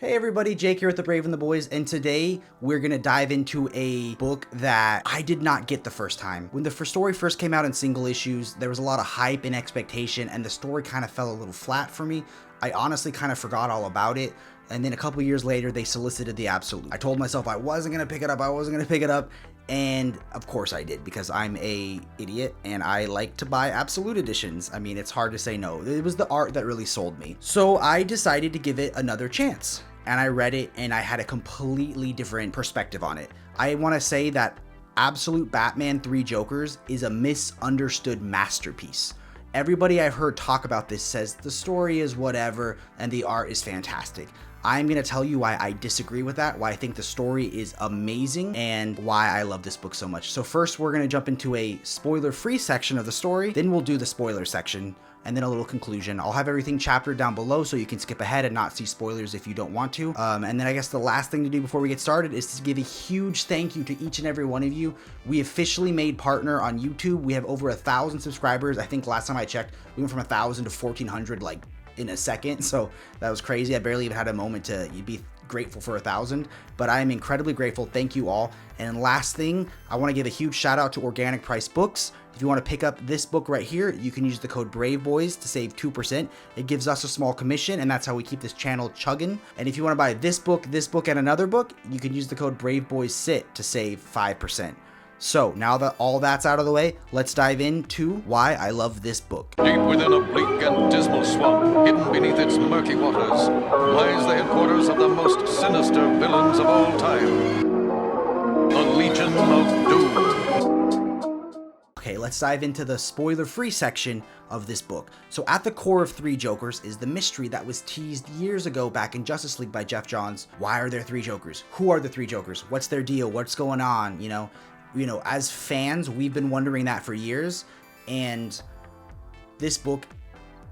Hey everybody, Jake here with the Brave and the Boys, and today we're gonna dive into a book that I did not get the first time. When the story first came out in single issues, there was a lot of hype and expectation, and the story kind of fell a little flat for me. I honestly kind of forgot all about it, and then a couple years later, they solicited the Absolute. I told myself I wasn't gonna pick it up, and of course I did, because I'm a idiot and I like to buy Absolute editions. I mean, it's hard to say no. It was the art that really sold me. So I decided to give it another chance. And I read it and I had a completely different perspective on it. I want to say that Absolute Batman 3 Jokers is a misunderstood masterpiece. Everybody I've heard talk about this says the story is whatever and the art is fantastic. I'm going to tell you why I disagree with that, why I think the story is amazing, and why I love this book so much. So first, we're going to jump into a spoiler-free section of the story, then we'll do the spoiler section, and then a little conclusion. I'll have everything chaptered down below so you can skip ahead and not see spoilers if you don't want to. And then I guess the last thing to do before we get started is to give a huge thank you to each and every one of you. We officially made partner on YouTube. We have over 1,000 subscribers. I think last time I checked, we went from 1,000 to 1,400 like in a second. So that was crazy. I barely even had a moment to be grateful for 1,000, but I am incredibly grateful. Thank you all. And last thing, I want to give a huge shout out to Organic Price Books. If you want to pick up this book right here, you can use the code Braveboys to save 2%. It gives us a small commission, and that's how we keep this channel chugging. And if you want to buy this book, and another book, you can use the code Braveboyssit to save 5%. So now that all that's out of the way, let's dive into why I love this book. Deep within a bleak and dismal swamp, hidden beneath its murky waters, lies the headquarters of the most sinister villains of all time, the Legion of Doom. Okay, let's dive into the spoiler-free section of this book. So at the core of 3 Jokers is the mystery that was teased years ago back in Justice League by Jeff Johns. Why are there 3 Jokers? Who are the 3 Jokers? What's their deal? What's going on? You know, as fans, we've been wondering that for years, and this book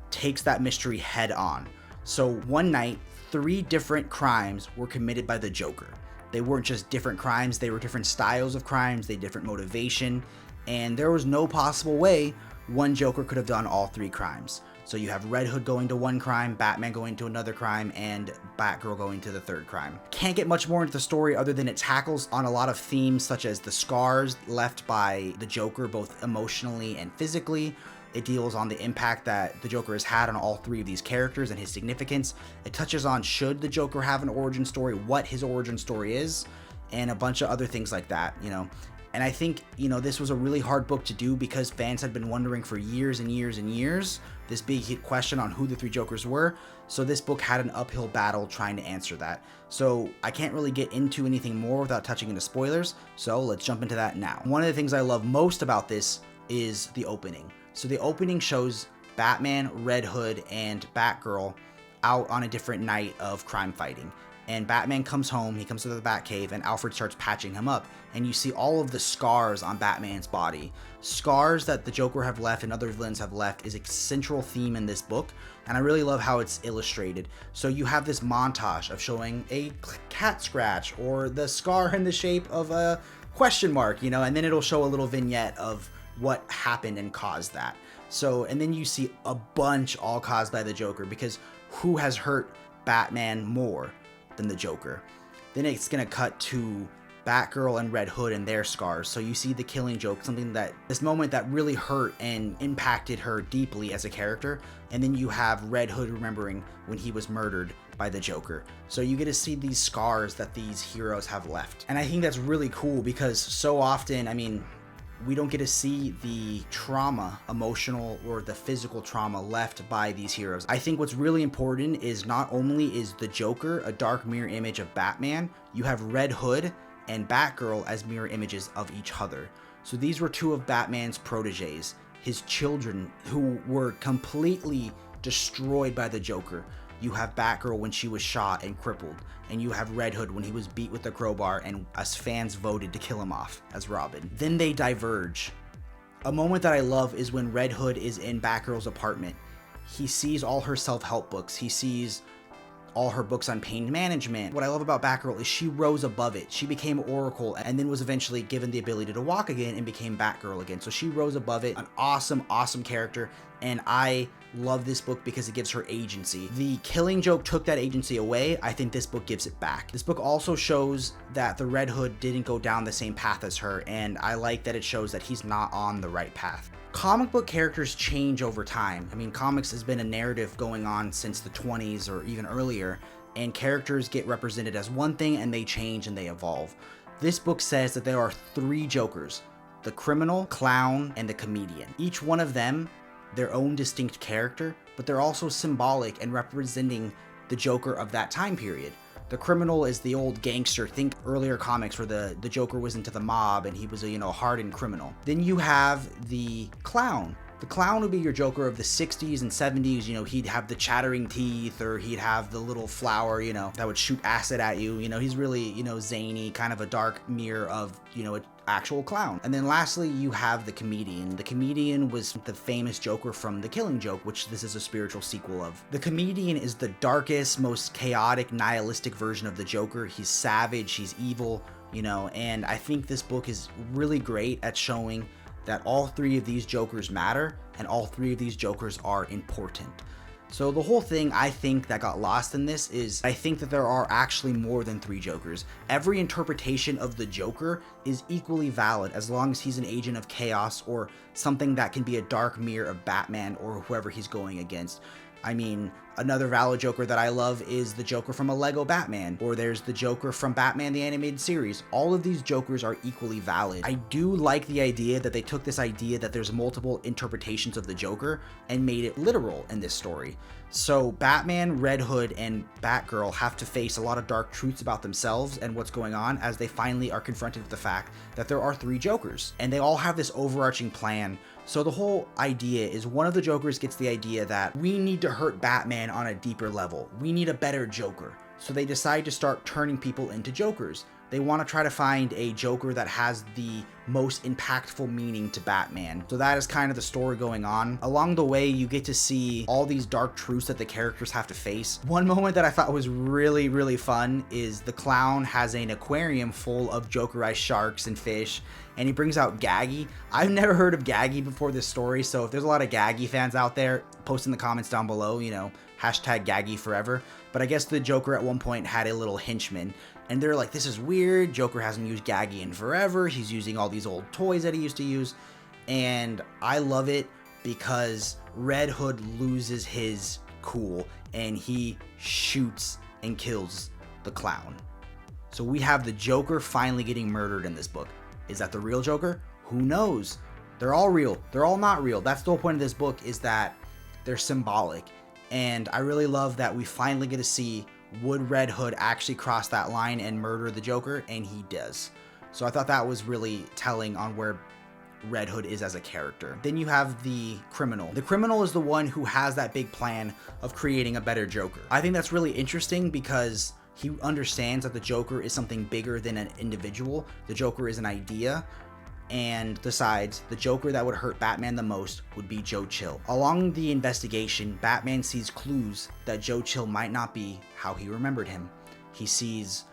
takes that mystery head on. So one night, 3 different crimes were committed by the Joker. They weren't just different crimes, they were different styles of crimes, they had different motivation, and there was no possible way one Joker could have done all 3 crimes. So you have Red Hood going to one crime, Batman going to another crime, and Batgirl going to the 3rd crime. Can't get much more into the story other than it tackles on a lot of themes such as the scars left by the Joker, both emotionally and physically. It deals on the impact that the Joker has had on all 3 of these characters and his significance. It touches on should the Joker have an origin story, what his origin story is, and a bunch of other things like that, you know. And I think, you know, this was a really hard book to do because fans had been wondering for years and years and years this big question on who the 3 Jokers were. So this book had an uphill battle trying to answer that. So I can't really get into anything more without touching into spoilers. So let's jump into that now. One of the things I love most about this is the opening. So the opening shows Batman, Red Hood, and Batgirl out on a different night of crime fighting. And Batman comes home, he comes to the Batcave, and Alfred starts patching him up. And you see all of the scars on Batman's body. Scars that the Joker have left and other villains have left is a central theme in this book. And I really love how it's illustrated. So you have this montage of showing a cat scratch or the scar in the shape of a question mark, you know, and then it'll show a little vignette of what happened and caused that. So, and then you see a bunch all caused by the Joker, because who has hurt Batman more than the Joker? Then it's gonna cut to Batgirl and Red Hood and their scars. So you see the Killing Joke, something that this moment that really hurt and impacted her deeply as a character. And then you have Red Hood remembering when he was murdered by the Joker. So you get to see these scars that these heroes have left. And I think that's really cool because so often, I mean, we don't get to see the trauma, emotional or the physical trauma left by these heroes. I think what's really important is not only is the Joker a dark mirror image of Batman, you have Red Hood and Batgirl as mirror images of each other. So these were 2 of Batman's proteges, his children who were completely destroyed by the Joker. You have Batgirl when she was shot and crippled, and you have Red Hood when he was beat with a crowbar and us fans voted to kill him off as Robin. Then they diverge. A moment that I love is when Red Hood is in Batgirl's apartment. He sees all her self-help books. He sees all her books on pain management. What I love about Batgirl is she rose above it. She became Oracle and then was eventually given the ability to walk again and became Batgirl again. So she rose above it. An awesome, awesome character. And I love this book because it gives her agency. The Killing Joke took that agency away. I think this book gives it back. This book also shows that the Red Hood didn't go down the same path as her, and I like that it shows that he's not on the right path. Comic book characters change over time. I mean, comics has been a narrative going on since the 20s or even earlier, and characters get represented as one thing and they change and they evolve. This book says that there are 3 Jokers: the criminal, clown, and the comedian. Each one of them their own distinct character, but they're also symbolic and representing the Joker of that time period. The criminal is the old gangster. Think earlier comics where the Joker was into the mob and he was a, hardened criminal. Then you have the clown. The clown would be your Joker of the 60s and 70s. He'd have the chattering teeth, or he'd have the little flower, that would shoot acid at you. He's really, zany, kind of a dark mirror of, an actual clown. And then lastly, you have the comedian. The comedian was the famous Joker from The Killing Joke, which this is a spiritual sequel of. The comedian is the darkest, most chaotic, nihilistic version of the Joker. He's savage, he's evil, and I think this book is really great at showing that all 3 of these Jokers matter and all 3 of these Jokers are important. So the whole thing I think that got lost in this is I think that there are actually more than 3 Jokers. Every interpretation of the Joker is equally valid as long as he's an agent of chaos or something that can be a dark mirror of Batman or whoever he's going against. I mean, another valid Joker that I love is the Joker from a Lego Batman, or there's the Joker from Batman the Animated Series. All of these Jokers are equally valid. I do like the idea that they took this idea that there's multiple interpretations of the Joker and made it literal in this story. So Batman, Red Hood, and Batgirl have to face a lot of dark truths about themselves and what's going on as they finally are confronted with the fact that there are 3 Jokers, and they all have this overarching plan. So the whole idea is one of the Jokers gets the idea that we need to hurt Batman on a deeper level. We need a better Joker. So they decide to start turning people into Jokers. They want to try to find a Joker that has the most impactful meaning to Batman. So that is kind of the story going on. Along the way, you get to see all these dark truths that the characters have to face. One moment that I thought was really, really fun is the clown has an aquarium full of Jokerized sharks and fish, and he brings out Gaggy. I've never heard of Gaggy before this story, so if there's a lot of Gaggy fans out there, post in the comments down below, hashtag Gaggy forever. But I guess the Joker at one point had a little henchman, and they're like, this is weird. Joker hasn't used Gaggy in forever. He's using all these old toys that he used to use. And I love it because Red Hood loses his cool and he shoots and kills the clown. So we have the Joker finally getting murdered in this book. Is that the real Joker? Who knows? They're all real. They're all not real. That's the whole point of this book, is that they're symbolic. And I really love that we finally get to see, would Red Hood actually cross that line and murder the Joker? And he does. So I thought that was really telling on where Red Hood is as a character. Then you have the criminal. The criminal is the one who has that big plan of creating a better Joker. I think that's really interesting because he understands that the Joker is something bigger than an individual. The Joker is an idea, and decides the Joker that would hurt Batman the most would be Joe Chill. Along the investigation, Batman sees clues that Joe Chill might not be how he remembered him. He sees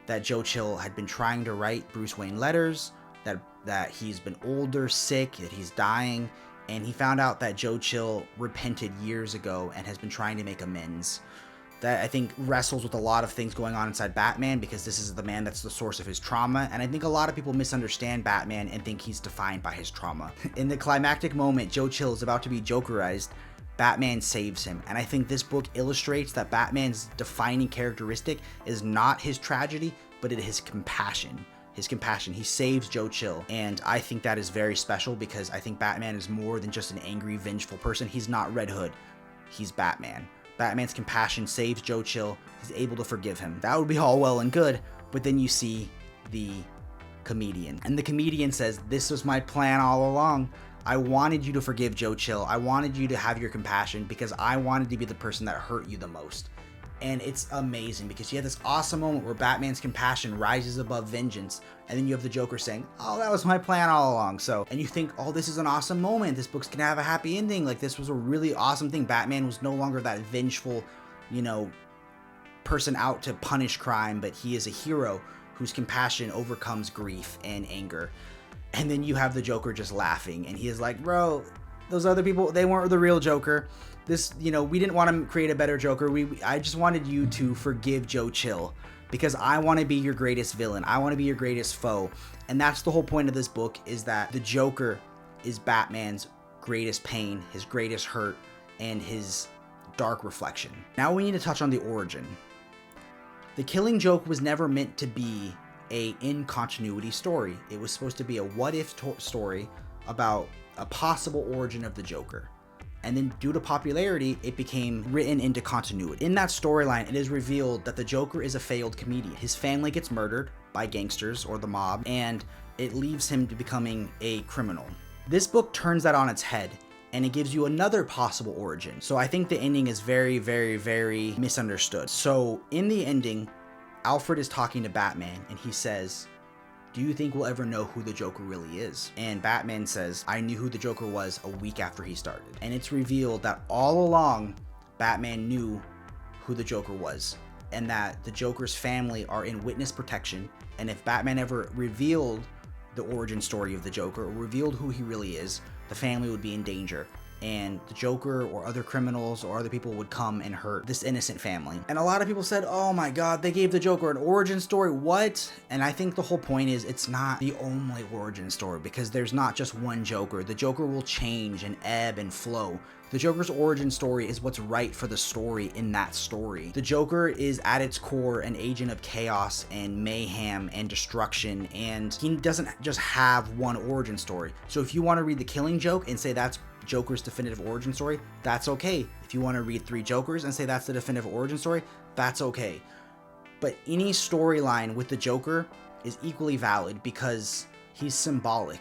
that Joe Chill had been trying to write Bruce Wayne letters, that he's been older, sick, that he's dying, and he found out that Joe Chill repented years ago and has been trying to make amends. That I think wrestles with a lot of things going on inside Batman, because this is the man that's the source of his trauma, and I think a lot of people misunderstand Batman and think he's defined by his trauma. In the climactic moment Joe Chill is about to be Jokerized, Batman saves him, and I think this book illustrates that Batman's defining characteristic is not his tragedy, but it is his compassion. His compassion. He saves Joe Chill, and I think that is very special because I think Batman is more than just an angry, vengeful person. He's not Red Hood. He's Batman. Batman's compassion saves Joe Chill. He's able to forgive him. That would be all well and good, but then you see the comedian, and the comedian says, this was my plan all along. I wanted you to forgive Joe Chill. I wanted you to have your compassion because I wanted to be the person that hurt you the most. And it's amazing because you have this awesome moment where Batman's compassion rises above vengeance, and then you have the Joker saying, oh, that was my plan all along. So, and you think, oh, this is an awesome moment. This book's gonna have a happy ending. Like, this was a really awesome thing. Batman was no longer that vengeful, person out to punish crime, but he is a hero whose compassion overcomes grief and anger. And then you have the Joker just laughing, and he is like, bro, Those other people, they weren't the real Joker. This, we didn't want to create a better Joker. I just wanted you to forgive Joe Chill, because I want to be your greatest villain. I want to be your greatest foe. And that's the whole point of this book, is that the Joker is Batman's greatest pain, his greatest hurt, and his dark reflection. Now we need to touch on the origin. The Killing Joke was never meant to be a in-continuity story. It was supposed to be a what-if story about a possible origin of the Joker. And then due to popularity, it became written into continuity. In that storyline, it is revealed that the Joker is a failed comedian. His family gets murdered by gangsters or the mob, and it leaves him to becoming a criminal. This book turns that on its head, and it gives you another possible origin. So I think the ending is very, very, very misunderstood. So in the ending, Alfred is talking to Batman, and he says, "Do you think we'll ever know who the Joker really is?" And Batman says, "I knew who the Joker was a week after he started." And it's revealed that all along, Batman knew who the Joker was, and that the Joker's family are in witness protection. And if Batman ever revealed the origin story of the Joker, or revealed who he really is, the family would be in danger. And the Joker or other criminals or other people would come and hurt this innocent family. And a lot of people said, "Oh my god, they gave the Joker an origin story, what?" And I think the whole point is, it's not the only origin story, because there's not just one Joker. The Joker will change and ebb and flow. The Joker's origin story is what's right for the story in that story. The Joker is at its core an agent of chaos and mayhem and destruction, and he doesn't just have one origin story. So if you want to read The Killing Joke and say that's Joker's definitive origin story, that's okay. If you want to read Three Jokers and say that's the definitive origin story, that's okay. But any storyline with the Joker is equally valid, because he's symbolic,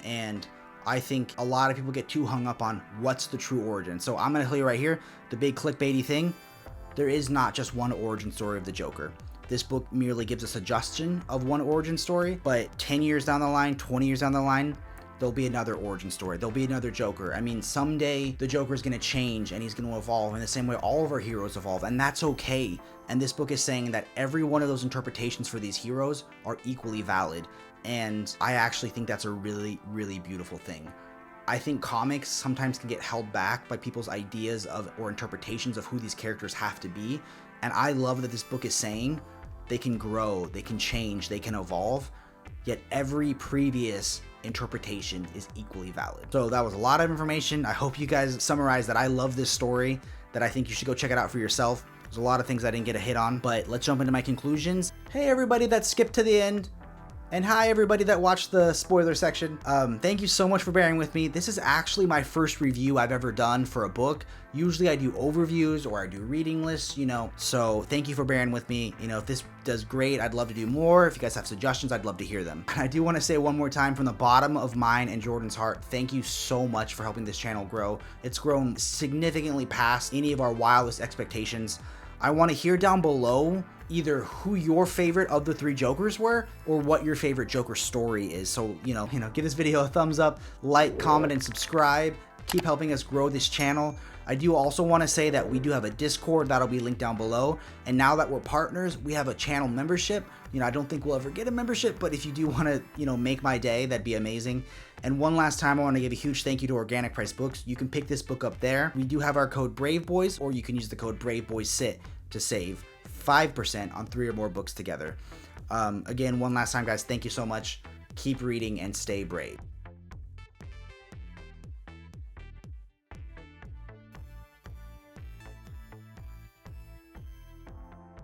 and I think a lot of people get too hung up on what's the true origin. So I'm going to tell you right here, the big clickbaity thing, there is not just one origin story of the Joker. This book merely gives a suggestion of one origin story, but 10 years down the line, 20 years down the line, there'll be another origin story. There'll be another Joker. I mean, someday the Joker's going to change and he's going to evolve in the same way all of our heroes evolve, and that's okay. And this book is saying that every one of those interpretations for these heroes are equally valid. And I actually think that's a really, really beautiful thing. I think comics sometimes can get held back by people's ideas of or interpretations of who these characters have to be. And I love that this book is saying they can grow, they can change, they can evolve, yet every previous interpretation is equally valid. So that was a lot of information. I hope you guys summarized that I love this story, that I think you should go check it out for yourself. There's a lot of things I didn't get a hit on, but let's jump into my conclusions. Hey everybody that skipped to the end, and hi everybody that watched the spoiler section. Thank you so much for bearing with me. This is actually my first review I've ever done for a book. Usually I do overviews or I do reading lists, so thank you for bearing with me. If this does great, I'd love to do more. If you guys have suggestions, I'd love to hear them. And I do want to say one more time, from the bottom of mine and Jordan's heart, thank you so much for helping this channel grow. It's grown significantly past any of our wildest expectations. I want to hear down below either who your favorite of the three Jokers were, or what your favorite Joker story is. So, give this video a thumbs up, like, comment, and subscribe. Keep helping us grow this channel. I do also want to say that we do have a Discord that'll be linked down below. And now that we're partners, we have a channel membership. I don't think we'll ever get a membership, but if you do want to, make my day, that'd be amazing. And one last time, I want to give a huge thank you to Organic Price Books. You can pick this book up there. We do have our code Braveboys, or you can use the code Braveboyssit to save 5% on 3 or more books together. Again, one last time, guys, thank you so much. Keep reading and stay brave.